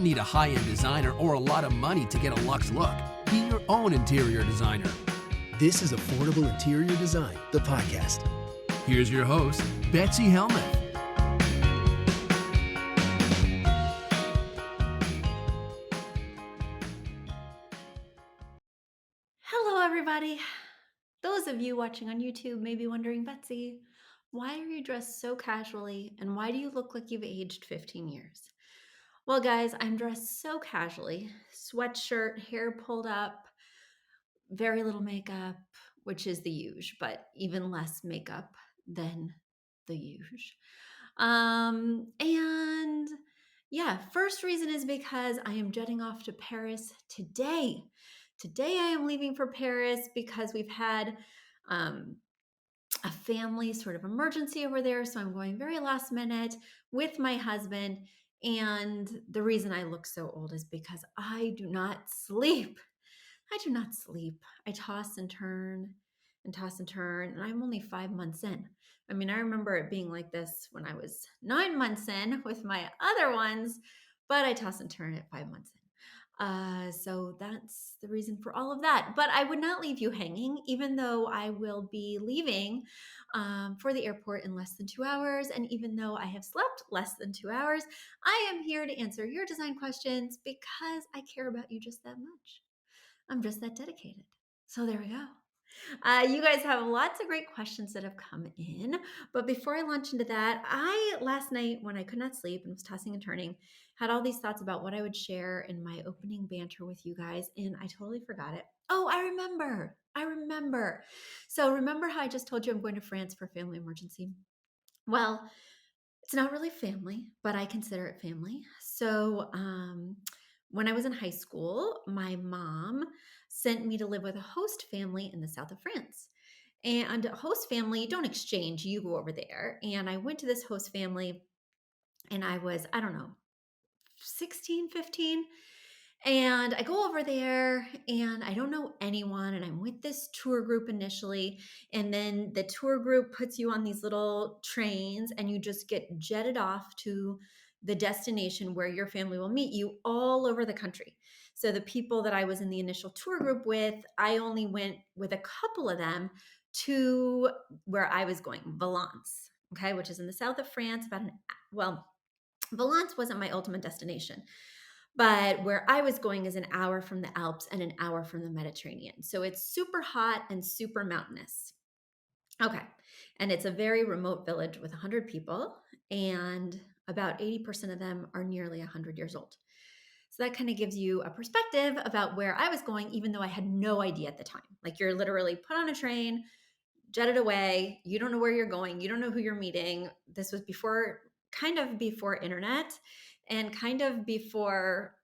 need a high-end designer or a lot of money to get a luxe look. Be your own interior designer. This is Affordable Interior Design, the podcast. Here's your host, Betsy Helmuth. Hello, everybody. Those of you watching on YouTube may be wondering, Betsy, why are you dressed so casually and why do you look like you've aged 15 years? Well, guys, I'm dressed so casually, sweatshirt, hair pulled up, very little makeup, which is the usual, but even less makeup than the usual. And yeah, first reason is because I am jetting off to Paris today. Today I am leaving for Paris because we've had a family sort of emergency over there. So I'm going very last minute with my husband. And the reason I look so old is because I do not sleep. I do not sleep. I toss and turn and toss and turn. And I'm only 5 months in. I mean, I remember it being like this when I was 9 months in with my other ones, but I toss and turn at 5 months in. So that's the reason for all of that. But I would not leave you hanging, even though I will be leaving for the airport in less than 2 hours. And even though I have slept less than 2 hours, I am here to answer your design questions because I care about you just that much. I'm just that dedicated. So there we go. You guys have lots of great questions that have come in. But before I launch into that, last night when I could not sleep and was tossing and turning, had all these thoughts about what I would share in my opening banter with you guys, and I totally forgot it. Oh, I remember. So remember how I just told you I'm going to France for family emergency? Well, it's not really family, but I consider it family. So when I was in high school, my mom sent me to live with a host family in the south of France. And a host family, you don't exchange, you go over there. And I went to this host family and I was, I don't know, 16, 15. And I go over there and I don't know anyone. And I'm with this tour group initially. And then the tour group puts you on these little trains and you just get jetted off to the destination where your family will meet you all over the country. So the people that I was in the initial tour group with, I only went with a couple of them to where I was going, Valence, okay, which is in the south of France, Valence wasn't my ultimate destination. But where I was going is an hour from the Alps and an hour from the Mediterranean. So it's super hot and super mountainous. Okay. And it's a very remote village with 100 people, and about 80% of them are nearly 100 years old. So that kind of gives you a perspective about where I was going, even though I had no idea at the time. Like you're literally put on a train, jetted away. You don't know where you're going. You don't know who you're meeting. This was kind of before internet and kind of before,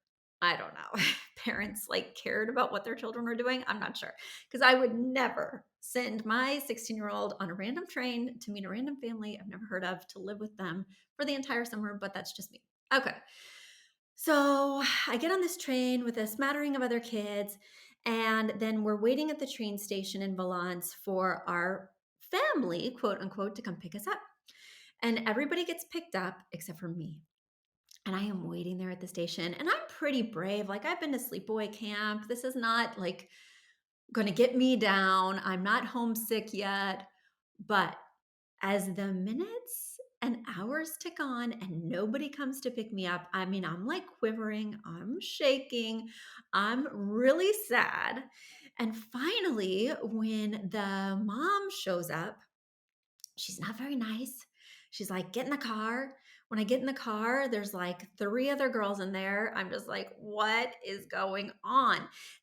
I don't know, parents like cared about what their children were doing. I'm not sure, because I would never send my 16-year-old on a random train to meet a random family I've never heard of to live with them for the entire summer, but that's just me. Okay. So I get on this train with a smattering of other kids, and then we're waiting at the train station in Valence for our family, quote unquote, to come pick us up. And everybody gets picked up except for me. And I am waiting there at the station, and I'm pretty brave. Like I've been to sleepaway camp. This is not like going to get me down. I'm not homesick yet. But as the minutes and hours tick on and nobody comes to pick me up, I mean, I'm like quivering, I'm shaking, I'm really sad. And finally, when the mom shows up, she's not very nice. She's like, get in the car. When I get in the car, there's like 3 other girls in there. I'm just like, what is going on?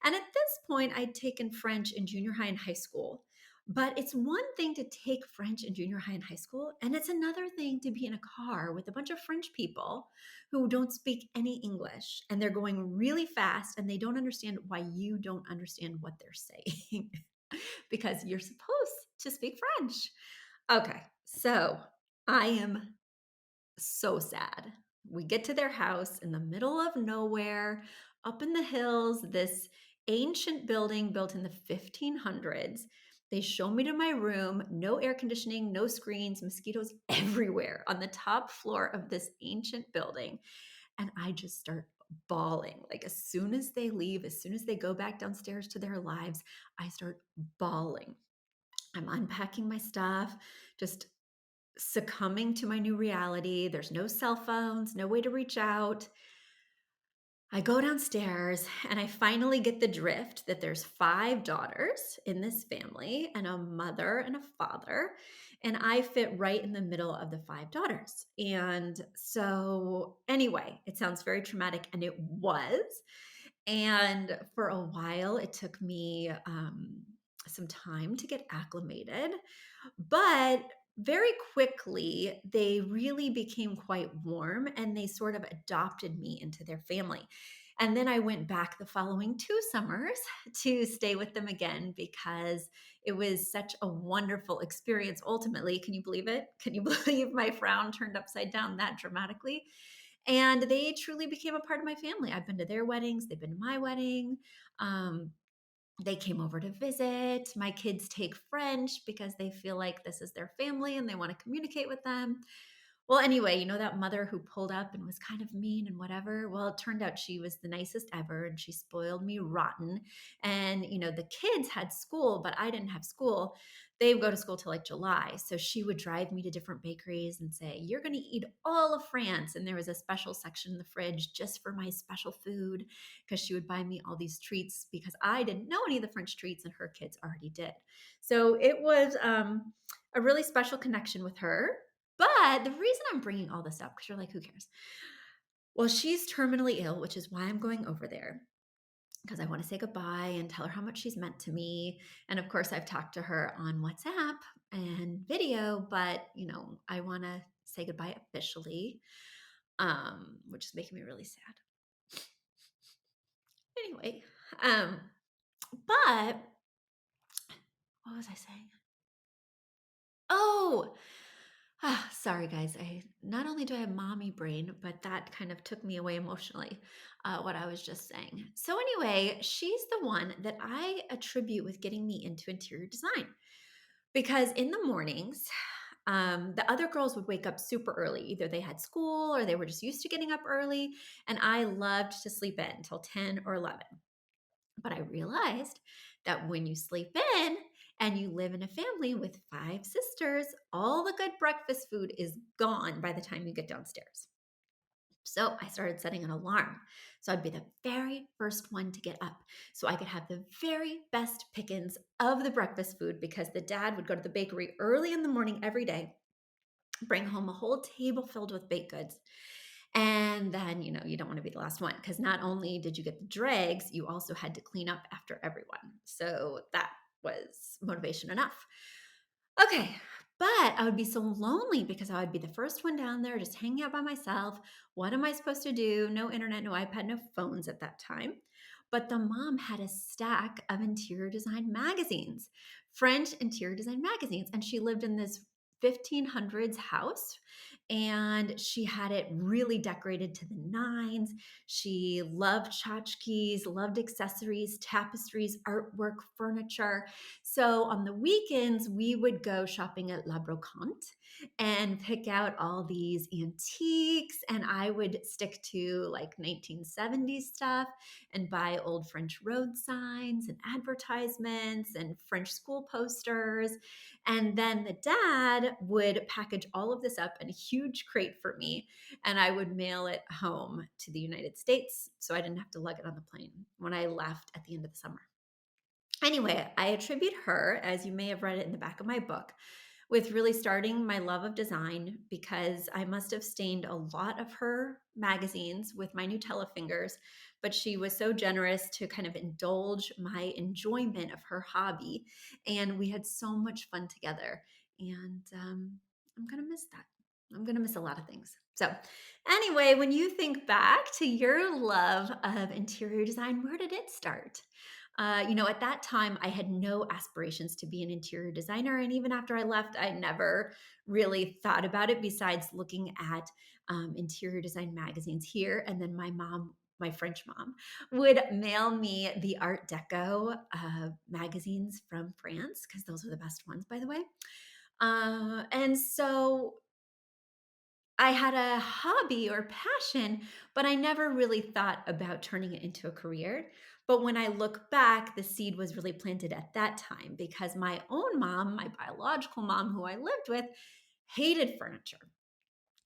And at this point, I'd taken French in junior high and high school. But it's one thing to take French in junior high and high school, and it's another thing to be in a car with a bunch of French people who don't speak any English, and they're going really fast, and they don't understand why you don't understand what they're saying because you're supposed to speak French. Okay, so I am so sad. We get to their house in the middle of nowhere, up in the hills, this ancient building built in the 1500s. They show me to my room, no air conditioning, no screens, mosquitoes everywhere on the top floor of this ancient building. And I just start bawling. Like as soon as they leave, as soon as they go back downstairs to their lives, I start bawling. I'm unpacking my stuff, just succumbing to my new reality. There's no cell phones, no way to reach out. I go downstairs and I finally get the drift that there's 5 daughters in this family and a mother and a father, and I fit right in the middle of the 5 daughters. And so anyway, it sounds very traumatic, and it was. And for a while, it took me some time to get acclimated, but very quickly, they really became quite warm and they sort of adopted me into their family. And then I went back the following 2 summers to stay with them again because it was such a wonderful experience. Ultimately, can you believe it? Can you believe my frown turned upside down that dramatically? And they truly became a part of my family. I've been to their weddings, they've been to my wedding. Um, they came over to visit. My kids take French because they feel like this is their family and they want to communicate with them. Well, anyway, that mother who pulled up and was kind of mean and whatever. Well, it turned out she was the nicest ever and she spoiled me rotten. And, the kids had school, but I didn't have school. They would go to school till like July. So she would drive me to different bakeries and say, "You're going to eat all of France." And there was a special section in the fridge just for my special food because she would buy me all these treats because I didn't know any of the French treats and her kids already did. So it was a really special connection with her. But the reason I'm bringing all this up, because you're like, who cares? Well, she's terminally ill, which is why I'm going over there because I want to say goodbye and tell her how much she's meant to me. And of course, I've talked to her on WhatsApp and video, but I want to say goodbye officially, which is making me really sad. Anyway, but what was I saying? Oh, sorry, guys. I not only do I have mommy brain, but that kind of took me away emotionally, what I was just saying. So anyway, she's the one that I attribute with getting me into interior design because in the mornings, the other girls would wake up super early. Either they had school or they were just used to getting up early, and I loved to sleep in until 10 or 11. But I realized that when you sleep in and you live in a family with 5 sisters, all the good breakfast food is gone by the time you get downstairs. So I started setting an alarm. So I'd be the very first one to get up so I could have the very best pickings of the breakfast food because the dad would go to the bakery early in the morning every day, bring home a whole table filled with baked goods. And then, you don't want to be the last one because not only did you get the dregs, you also had to clean up after everyone. So that was motivation enough. Okay. But I would be so lonely because I would be the first one down there just hanging out by myself. What am I supposed to do? No internet, no iPad, no phones at that time. But the mom had a stack of interior design magazines, French interior design magazines. And she lived in this 1500s house and she had it really decorated to the nines. She loved tchotchkes, loved accessories, tapestries, artwork, furniture. So on the weekends, we would go shopping at La Brocante and pick out all these antiques. And I would stick to like 1970s stuff and buy old French road signs and advertisements and French school posters. And then the dad would package all of this up in a huge crate for me, and I would mail it home to the United States so I didn't have to lug it on the plane when I left at the end of the summer. Anyway, I attribute her, as you may have read it in the back of my book, with really starting my love of design because I must have stained a lot of her magazines with my Nutella fingers, but she was so generous to kind of indulge my enjoyment of her hobby. And we had so much fun together. And I'm going to miss that. I'm going to miss a lot of things. So, anyway, when you think back to your love of interior design, where did it start? At that time, I had no aspirations to be an interior designer. And even after I left, I never really thought about it besides looking at interior design magazines here. And then my mom, my French mom, would mail me the Art Deco magazines from France because those are the best ones, by the way. And so I had a hobby or passion, but I never really thought about turning it into a career. But when I look back, the seed was really planted at that time because my own mom, my biological mom who I lived with, hated furniture.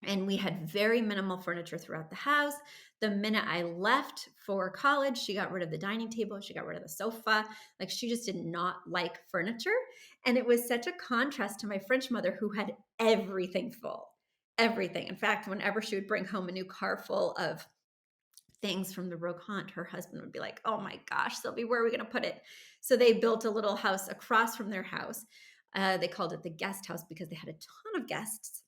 And we had very minimal furniture throughout the house. The minute I left for college, she got rid of the dining table, she got rid of the sofa. Like she just did not like furniture. And it was such a contrast to my French mother who had everything full. Everything. In fact, whenever she would bring home a new car full of things from the Brocante, her husband would be like, "Oh my gosh, Sylvie, where are we going to put it?" So they built a little house across from their house. They called it the guest house because they had a ton of guests.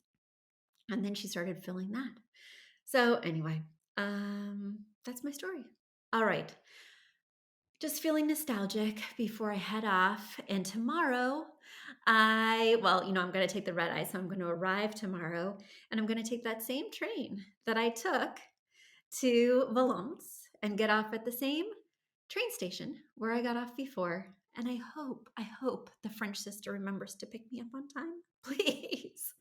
And then she started filling that. So anyway, that's my story. All right. Just feeling nostalgic before I head off. And tomorrow, I'm going to take the red eye. So I'm going to arrive tomorrow and I'm going to take that same train that I took to Valence and get off at the same train station where I got off before. And I hope the French sister remembers to pick me up on time. Please.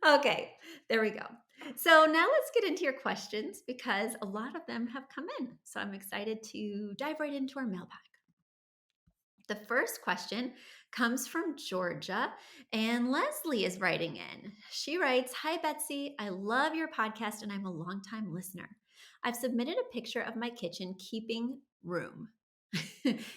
Okay, there we go. So now let's get into your questions because a lot of them have come in. So I'm excited to dive right into our mailbag. The first question comes from Georgia, and Leslie is writing in. She writes, "Hi, Betsy. I love your podcast, and I'm a longtime listener. I've submitted a picture of my kitchen keeping room.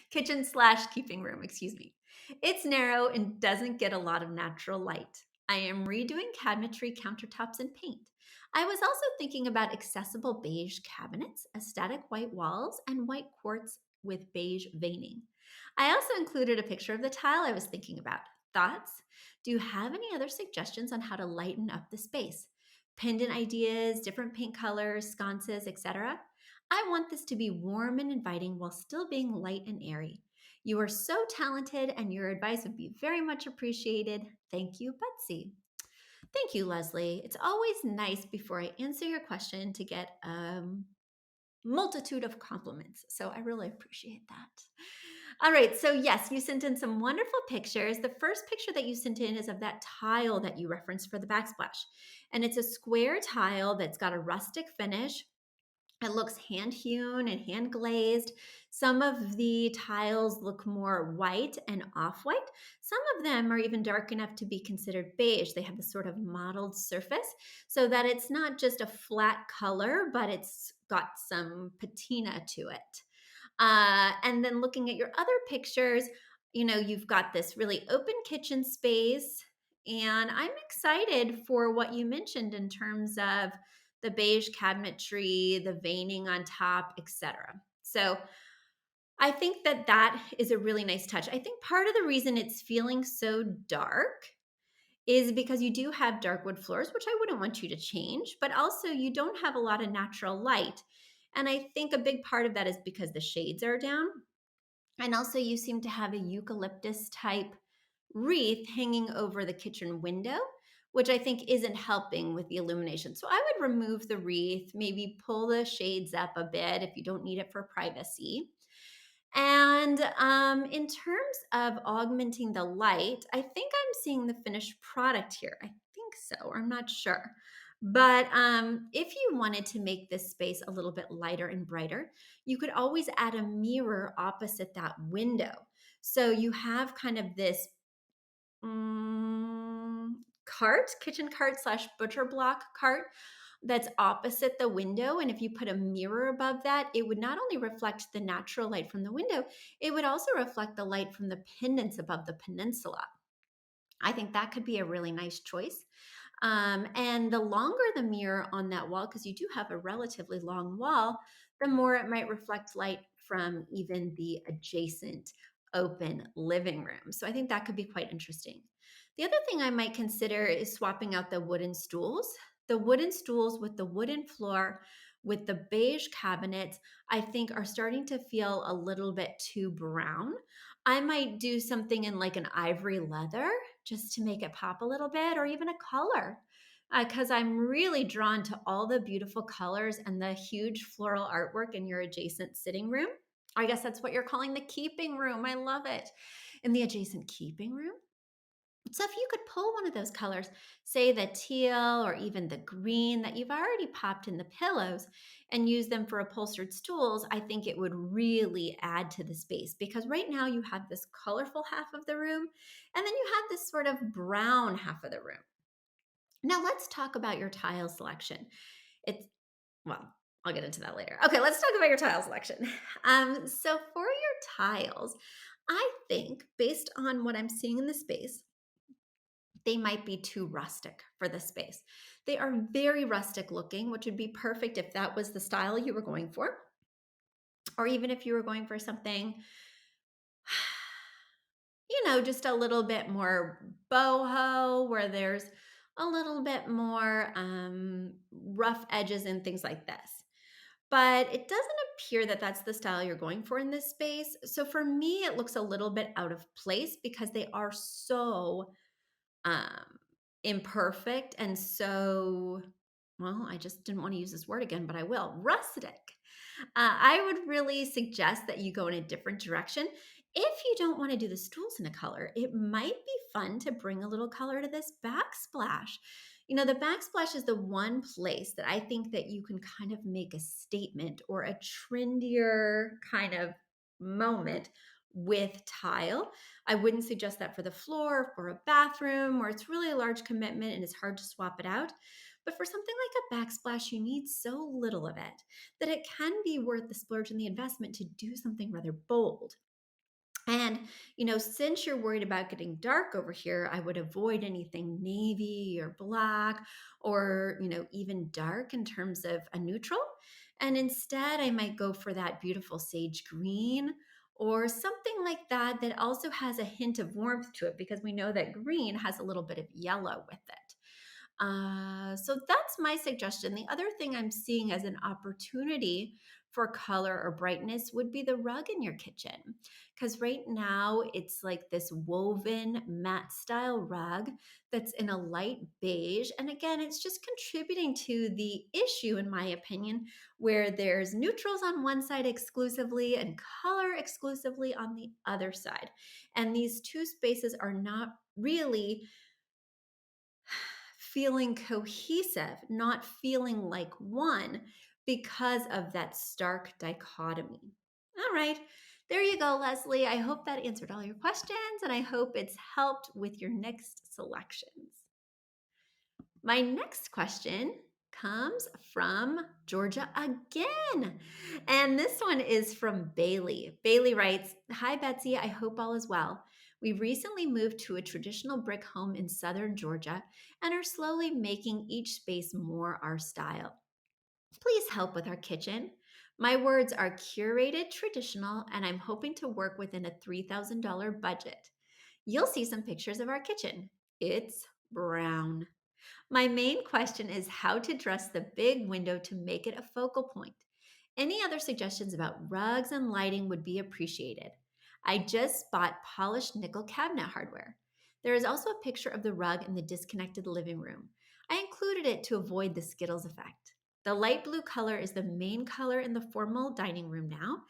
Kitchen/keeping room, excuse me. It's narrow and doesn't get a lot of natural light. I am redoing cabinetry, countertops, and paint. I was also thinking about accessible beige cabinets, aesthetic white walls, and white quartz with beige veining. I also included a picture of the tile I was thinking about. Thoughts? Do you have any other suggestions on how to lighten up the space? Pendant ideas, different paint colors, sconces, etc. I want this to be warm and inviting while still being light and airy. You are so talented and your advice would be very much appreciated. Thank you, Betsy." Thank you, Leslie. It's always nice before I answer your question to get multitude of compliments. So I really appreciate that. All right. So, yes, you sent in some wonderful pictures. The first picture that you sent in is of that tile that you referenced for the backsplash. And it's a square tile that's got a rustic finish. It looks hand hewn and hand glazed. Some of the tiles look more white and off white. Some of them are even dark enough to be considered beige. They have a sort of mottled surface so that it's not just a flat color, but it's got some patina to it. And then looking at your other pictures, you've got this really open kitchen space. And I'm excited for what you mentioned in terms of the beige cabinetry, the veining on top, etc. So I think that that is a really nice touch. I think part of the reason it's feeling so dark is because you do have dark wood floors, which I wouldn't want you to change, but also you don't have a lot of natural light. And I think a big part of that is because the shades are down. And also, you seem to have a eucalyptus type wreath hanging over the kitchen window, which I think isn't helping with the illumination. So I would remove the wreath, maybe pull the shades up a bit if you don't need it for privacy. And in terms of augmenting the light, I think I'm seeing the finished product here. I think so, or I'm not sure. But if you wanted to make this space a little bit lighter and brighter, you could always add a mirror opposite that window. So you have kind of this kitchen cart/butcher block cart that's opposite the window. And if you put a mirror above that, it would not only reflect the natural light from the window, it would also reflect the light from the pendants above the peninsula. I think that could be a really nice choice. And the longer the mirror on that wall, because you do have a relatively long wall, the more it might reflect light from even the adjacent open living room. So I think that could be quite interesting. The other thing I might consider is swapping out the wooden stools. The wooden stools with the wooden floor with the beige cabinets, I think are starting to feel a little bit too brown. I might do something in like an ivory leather just to make it pop a little bit, or even a color, because I'm really drawn to all the beautiful colors and the huge floral artwork in your adjacent sitting room. I guess that's what you're calling the keeping room. I love it. In the adjacent keeping room, So if you could pull one of those colors, say the teal or even the green that you've already popped in the pillows and use them for upholstered stools, I think it would really add to the space because right now you have this colorful half of the room and then you have this sort of brown half of the room. Now let's talk about your tile selection. It's well, I'll get into that later. Okay, let's talk about your tile selection. So for your tiles, I think based on what I'm seeing in the space, they might be too rustic for the space. They are very rustic looking, which would be perfect if that was the style you were going for, or even if you were going for something, just a little bit more boho, where there's a little bit more rough edges and things like this. But it doesn't appear that that's the style you're going for in this space. So for me, it looks a little bit out of place because they are so um, imperfect and so, well, I just didn't want to use this word again, but I will, rustic. I would really suggest that you go in a different direction. If you don't want to do the stools in a color, it might be fun to bring a little color to this backsplash. The backsplash is the one place that I think that you can kind of make a statement or a trendier kind of moment with tile. I wouldn't suggest that for the floor or a bathroom where it's really a large commitment and it's hard to swap it out. But for something like a backsplash, you need so little of it that it can be worth the splurge and the investment to do something rather bold. And, since you're worried about getting dark over here, I would avoid anything navy or black or, even dark in terms of a neutral. And instead, I might go for that beautiful sage green or something like that that also has a hint of warmth to it because we know that green has a little bit of yellow with it. So that's my suggestion. The other thing I'm seeing as an opportunity for color or brightness would be the rug in your kitchen. Because right now it's like this woven matte style rug that's in a light beige. And again, it's just contributing to the issue, in my opinion, where there's neutrals on one side exclusively and color exclusively on the other side. And these two spaces are not really feeling cohesive, not feeling like one because of that stark dichotomy. All right, there you go, Leslie. I hope that answered all your questions and I hope it's helped with your next selections. My next question comes from Georgia again. And this one is from Bailey. Bailey writes, "Hi, Betsy. I hope all is well. We recently moved to a traditional brick home in southern Georgia and are slowly making each space more our style. Please help with our kitchen. My words are curated, traditional, and I'm hoping to work within a $3,000 budget. You'll see some pictures of our kitchen. It's brown. My main question is how to dress the big window to make it a focal point. Any other suggestions about rugs and lighting would be appreciated. I just bought polished nickel cabinet hardware. There is also a picture of the rug in the disconnected living room. I included it to avoid the Skittles effect. The light blue color is the main color in the formal dining room now,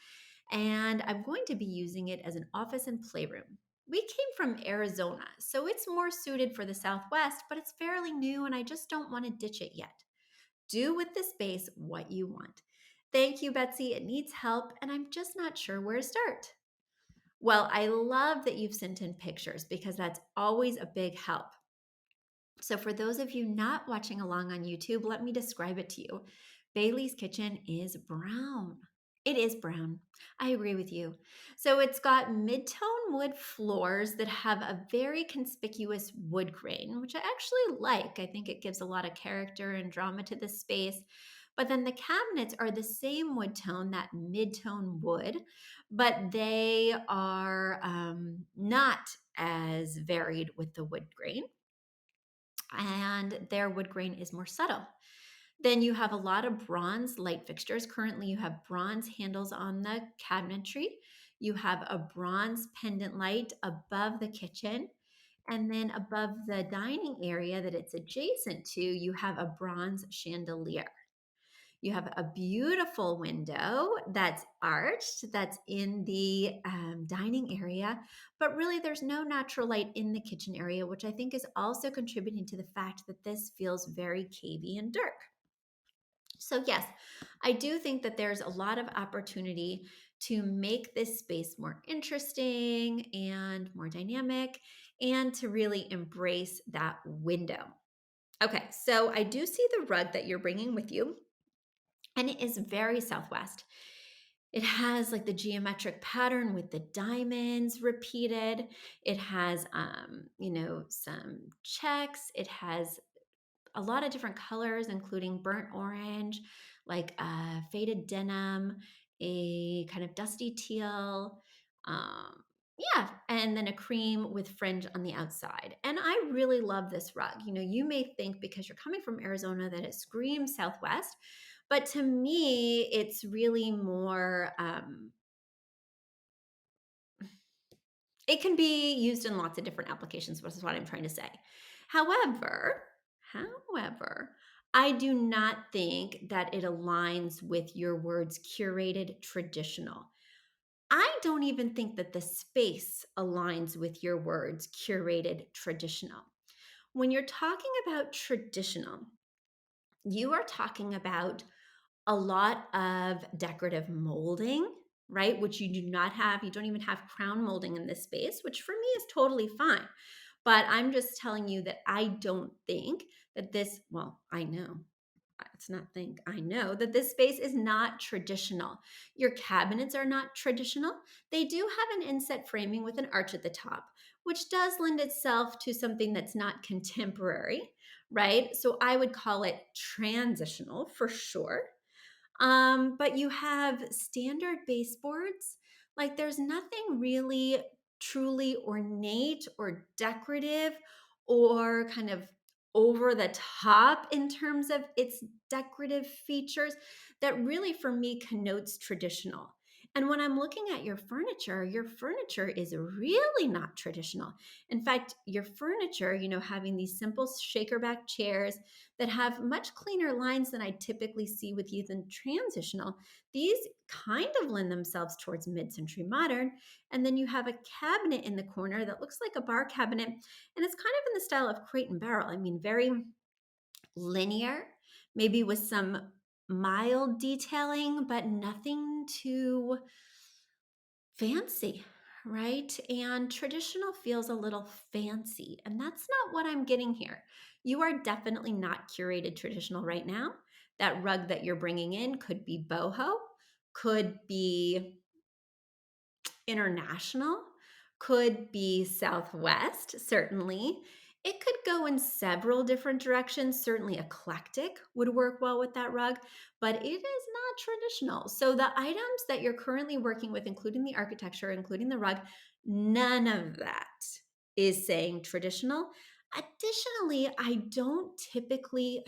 and I'm going to be using it as an office and playroom. We came from Arizona, so it's more suited for the Southwest, but it's fairly new and I just don't want to ditch it yet. Do with the space what you want. Thank you, Betsy. It needs help, and I'm just not sure where to start." Well, I love that you've sent in pictures because that's always a big help. So, for those of you not watching along on YouTube, let me describe it to you. Bailey's kitchen is brown. It is brown. I agree with you. So, it's got mid-tone wood floors that have a very conspicuous wood grain, which I actually like. I think it gives a lot of character and drama to the space. But then the cabinets are the same wood tone, that mid-tone wood, but they are not as varied with the wood grain and their wood grain is more subtle. Then you have a lot of bronze light fixtures. Currently, you have bronze handles on the cabinetry. You have a bronze pendant light above the kitchen. And then above the dining area that it's adjacent to, you have a bronze chandelier. You have a beautiful window that's arched, that's in the dining area, but really there's no natural light in the kitchen area, which I think is also contributing to the fact that this feels very cavey and dark. So yes, I do think that there's a lot of opportunity to make this space more interesting and more dynamic and to really embrace that window. Okay, so I do see the rug that you're bringing with you, and it is very Southwest. It has like the geometric pattern with the diamonds repeated. It has, some checks. It has a lot of different colors, including burnt orange, like faded denim, a kind of dusty teal. Um, yeah, and then a cream with fringe on the outside. And I really love this rug. You may think because you're coming from Arizona that it screams Southwest, but to me, it's really more. It can be used in lots of different applications, which is what I'm trying to say. However, however, I do not think that it aligns with your words curated traditional. I don't even think that the space aligns with your words curated traditional. When you're talking about traditional, you are talking about a lot of decorative molding, right? Which you do not have. You don't even have crown molding in this space, which for me is totally fine. But I'm just telling you that I don't think that this, well, I know. It's not think, I know that this space is not traditional. Your cabinets are not traditional. They do have an inset framing with an arch at the top, which does lend itself to something that's not contemporary, right? So I would call it transitional for sure. But you have standard baseboards. Like there's nothing really truly ornate or decorative or kind of over the top in terms of its decorative features that really for me connotes traditional. And when I'm looking at your furniture is really not traditional. In fact, your furniture, having these simple shaker back chairs that have much cleaner lines than I typically see with youth and transitional. These kind of lend themselves towards mid-century modern. And then you have a cabinet in the corner that looks like a bar cabinet, and it's kind of in the style of Crate and Barrel. I mean, very linear, maybe with some mild detailing, but nothing too fancy, right? And traditional feels a little fancy, and that's not what I'm getting here. You are definitely not curated traditional right now. That rug that you're bringing in could be boho, could be international, could be Southwest, certainly. It could go in several different directions. Certainly, eclectic would work well with that rug, but it is not traditional. So, the items that you're currently working with, including the architecture, including the rug, none of that is saying traditional. Additionally, I don't typically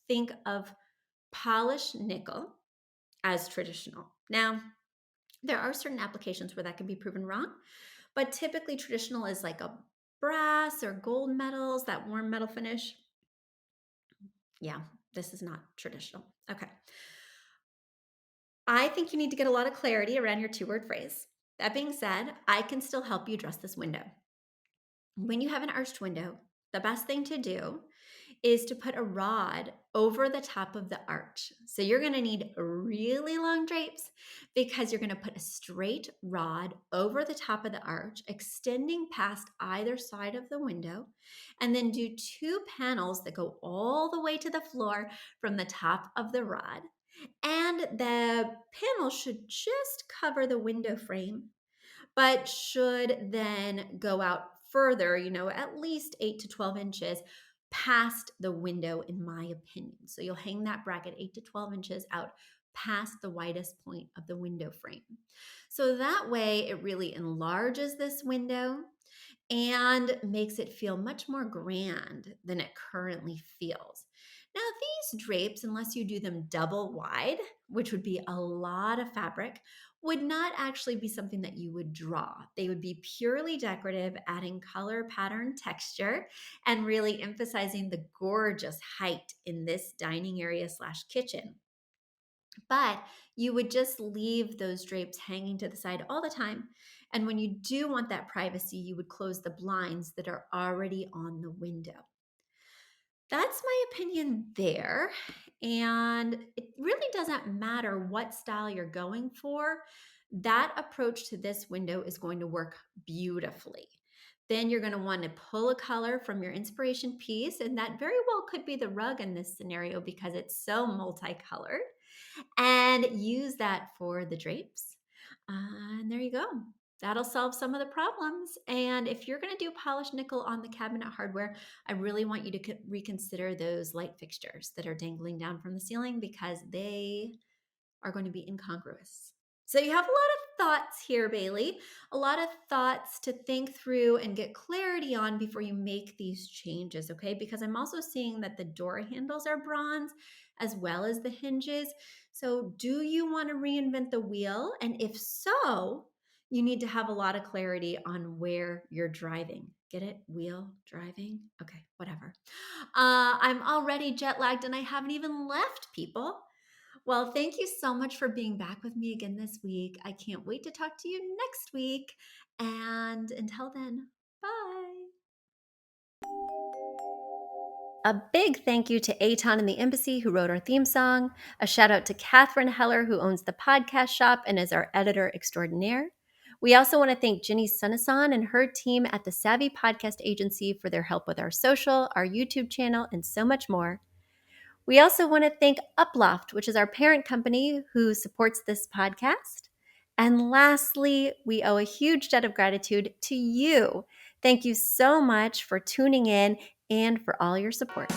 think of polished nickel as traditional. Now, there are certain applications where that can be proven wrong, but typically traditional is like a brass or gold metals, that warm metal finish. Yeah, this is not traditional. Okay. I think you need to get a lot of clarity around your two-word phrase. That being said, I can still help you dress this window. When you have an arched window, the best thing to do is to put a rod over the top of the arch. So you're going to need really long drapes because you're going to put a straight rod over the top of the arch, extending past either side of the window, and then do two panels that go all the way to the floor from the top of the rod. And the panel should just cover the window frame, but should then go out further, at least 8 to 12 inches past the window, in my opinion. So you'll hang that bracket 8 to 12 inches out past the widest point of the window frame. So that way it really enlarges this window and makes it feel much more grand than it currently feels. Now, these drapes, unless you do them double wide, which would be a lot of fabric, would not actually be something that you would draw. They would be purely decorative, adding color, pattern, texture, and really emphasizing the gorgeous height in this dining area slash kitchen. But you would just leave those drapes hanging to the side all the time. And when you do want that privacy, you would close the blinds that are already on the window. That's my opinion there. And it really doesn't matter what style you're going for. That approach to this window is going to work beautifully. Then you're going to want to pull a color from your inspiration piece, and that very well could be the rug in this scenario because it's so multicolored, and use that for the drapes. And there you go. That'll solve some of the problems. And if you're going to do polished nickel on the cabinet hardware, I really want you to reconsider those light fixtures that are dangling down from the ceiling because they are going to be incongruous. So you have a lot of thoughts here, Bailey, a lot of thoughts to think through and get clarity on before you make these changes, okay? Because I'm also seeing that the door handles are bronze as well as the hinges. So do you want to reinvent the wheel? And if so, you need to have a lot of clarity on where you're driving. Get it? Wheel driving? Okay, whatever. I'm already jet lagged and I haven't even left, people. Well, thank you so much for being back with me again this week. I can't wait to talk to you next week. And until then, bye. A big thank you to Aton and the Embassy who wrote our theme song. A shout out to Catherine Heller who owns the podcast shop and is our editor extraordinaire. We also want to thank Ginny Sunasan and her team at the Savvy Podcast Agency for their help with our social, our YouTube channel, and so much more. We also want to thank Uploft, which is our parent company who supports this podcast. And lastly, we owe a huge debt of gratitude to you. Thank you so much for tuning in and for all your support.